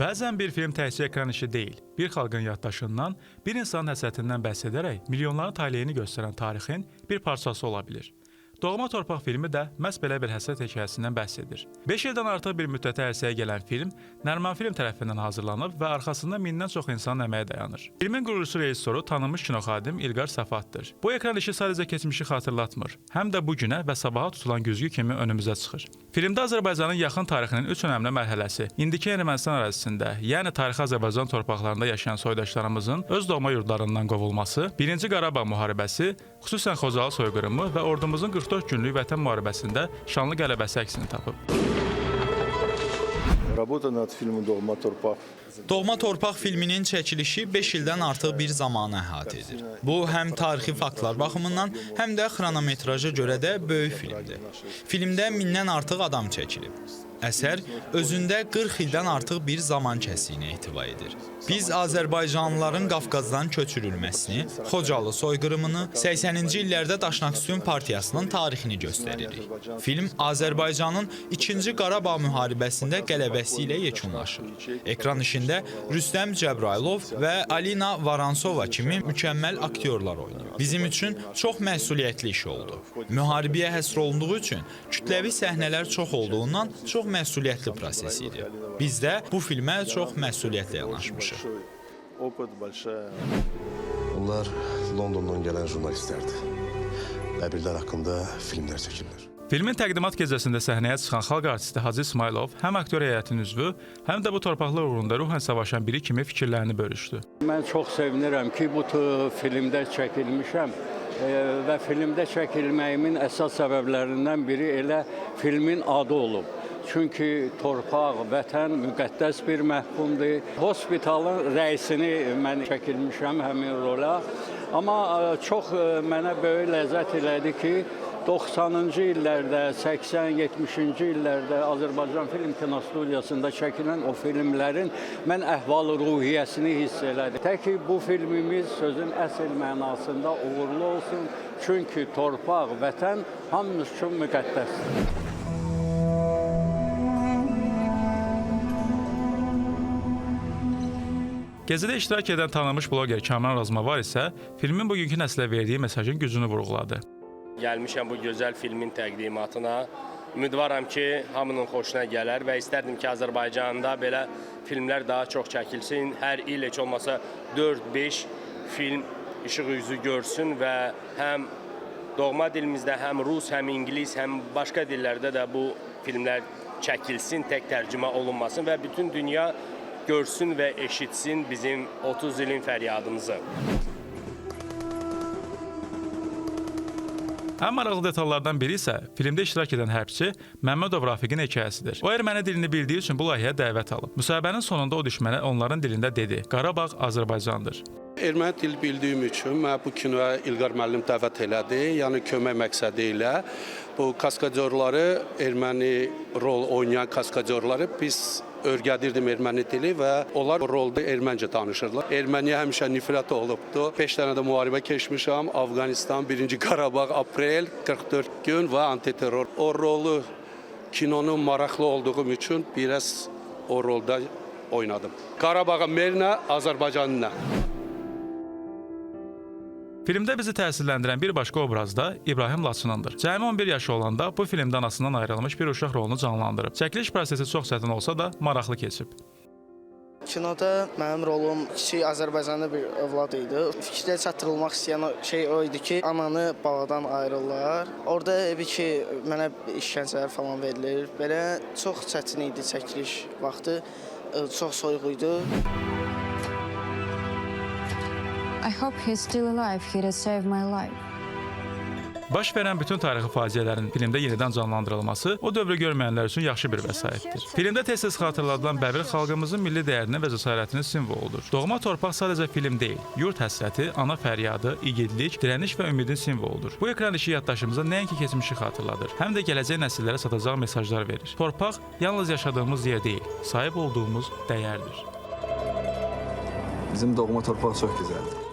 Bəzən bir film təkcə ekran işi deyil, bir xalqın yaddaşından, bir insanın həsrətindən bəhs edərək milyonların taleyini göstərən tarixin bir parçası ola bilir. Doğma Torpaq filmi də məhz belə bir həsrət hekayəsindən bəhs edir. 5 ildən artıq bir müddətə ərsəyə gələn film Nəriman Film tərəfindən hazırlanıb və arxasında mindən çox insanın əməyi dayanır. Filmin qurucusu rejissoru tanınmış kinoxadim İlqar Səfaddır. Bu ekran işi sadəcə keçmişi xatırlatmır, həm də bu günə və sabaha tutulan güzgü kimi önümüzə çıxır. Filmdə Azərbaycanın yaxın tarixinin 3 önəmli mərhələsi, indiki Ermənistan ərazisində, yəni tarixi Azərbaycan torpaqlarında yaşayan soydaşlarımızın öz doğma yurdlarından qovulması, 1-ci Qarabağ müharibəsi, xüsusən Xocalı soyqırımı və ordumuzun 44 günlük vətən müharibəsində şanlı qələbəsi əksini tapıb. Работа над фильмом «Doğma Torpaq». Doğma Torpaq filminin çəkilişi 5 ildən artıq bir zamanı əhatə edir. Bu, həm tarixi faktlar baxımından, həm də xronometraja görə də böyük filmdir. Filmdə mindən artıq adam çəkilib. Əsər özündə 40 ildən artıq bir zaman kəsiyini ehtiva edir. Biz Azərbaycanlıların Qafqazdan köçürülməsini, Xocalı soyqırımını, 80-ci illərdə Daşnaksutyun partiyasının tarixini göstəririk. Film Azərbaycanın 2-ci Qarabağ müharibəsində qələbəsi ilə yekunlaşır. Ekran işində Rüstəm Cəbrailov və Alina Varansova kimi mükəmməl aktyorlar oynayır. Bizim üçün çox məsuliyyətli iş oldu. Müharibəyə həsr olunduğu üçün kütləvi səhnələr çox olduğundan çox məsuliyyətli proses idi. Biz də bu filmə çox məsuliyyətlə yanaşmışıq. Onlar Londondan gələn jurnalistlərdir. Bəbirlər haqqında filmlər çəkirlər. Filmin təqdimat gecəsində səhnəyə çıxan xalq artisti Hacı İsmailov həm aktyor heyətinin üzvü, həm də bu torpaqlar uğrunda ruhən savaşan biri kimi fikirlərini bölüşdü. Mən çox sevinirəm ki, bu filmdə çəkilmişəm və filmdə çəkilməyimin əsas səbəblərindən biri elə filmin adı olub. Çünki torpaq, vətən müqəddəs bir məhkumdur. Hospitalın rəisini mən çəkilmişəm həmin rola. Amma çox mənə böyük ləzzət elədi ki, 90-cı illərdə, 80-70-ci illərdə Azərbaycan Film Kinostudiyasında çəkilən o filmlərin mən əhval-ruhiyyəsini hiss elədim. Tək ki, bu filmimiz sözün əsl mənasında uğurlu olsun. Çünki torpaq, vətən hamımız üçün müqəddəsdir. Gəzidə iştirak edən tanınmış bloger Kamran Razmavar isə filmin bugünkü nəslə verdiyi mesajın gücünü vurğuladı. Gəlmişəm bu gözəl filmin təqdimatına. Ümidvaram ki, hamının xoşuna gələr və istərdim ki, Azərbaycanda belə filmlər daha çox çəkilsin. Hər il heç olmasa 4-5 film işıq üzü görsün və həm doğma dilimizdə, həm rus, həm ingilis, həm başqa dillərdə də bu filmlər çəkilsin, tək tərcümə olunmasın və bütün dünya görsün və eşitsin bizim 30 ilin fəryadımızı. Ən maraqlı detallardan biri isə filmdə iştirak edən hərbçi Məmmədov Rafiqin hekayəsidir. O erməni dilini bildiyi üçün bu layihəyə dəvət alıb. Müsahibənin sonunda o düşmənə onların dilində dedi: Qarabağ Azərbaycandır. Erməni dil bildiyim üçün mən bu kinoya İlqar müəllim dəvət elədi. Yəni kömək məqsədi ilə bu kaskadyorları, erməni rol oynayan kaskadyorları biz öyrədirdim erməni dili və onlar rolda erməncə danışırlar. Erməniyə həmişə nifrət olubdu. 5 dənə də müharibə keçmişəm. Afqanistan, 1-ci Qarabağ, aprel, 44 gün və antiterror. O rolu kinonun maraqlı olduğum üçün biraz o rolda oynadım. Qarabağa merinə, Azərbaycanına. Filmdə bizi təsirləndirən bir başqa obraz da İbrahim Laçınındır. Cəmi 11 yaşı olanda bu filmdə anasından ayrılmış bir uşaq rolunu canlandırıb. Çəkiliş prosesi çox çətin olsa da maraqlı keçib. Kinoda mənim rolum kiçik Azərbaycanlı bir övlad idi. Fikirdə çatdırılmaq istəyən şey o idi ki, ananı baladan ayrılırlar. Orada ki, mənə işgəncələr falan verilir. Belə çox çətin idi çəkiliş vaxtı, çox soyuq idi. I hope he's still alive. He did save my life. Baş verən bütün tarixi faciələrin filmdə yenidən canlandırılması o dövrü görməyənlər üçün yaxşı bir vəsaitdir. Filmdə tez-tez xatırladılan Bəbir xalqımızın milli dəyərinin və cəsarətinin simvoludur. Doğma torpaq sadəcə film deyil, yurt həsrəti, ana fəryadı, igidlik, dirəniş və ümidin simvoludur. Bu ekran işi yaddaşımıza nəinki keçmişi xatırladır, həm də gələcək nəsillərə satacaq mesajlar verir. Torpaq yalnız yaşadığımız yer deyil, sahib olduğumuz dəyərdir. Bizim doğma torpaq çox gözəldir.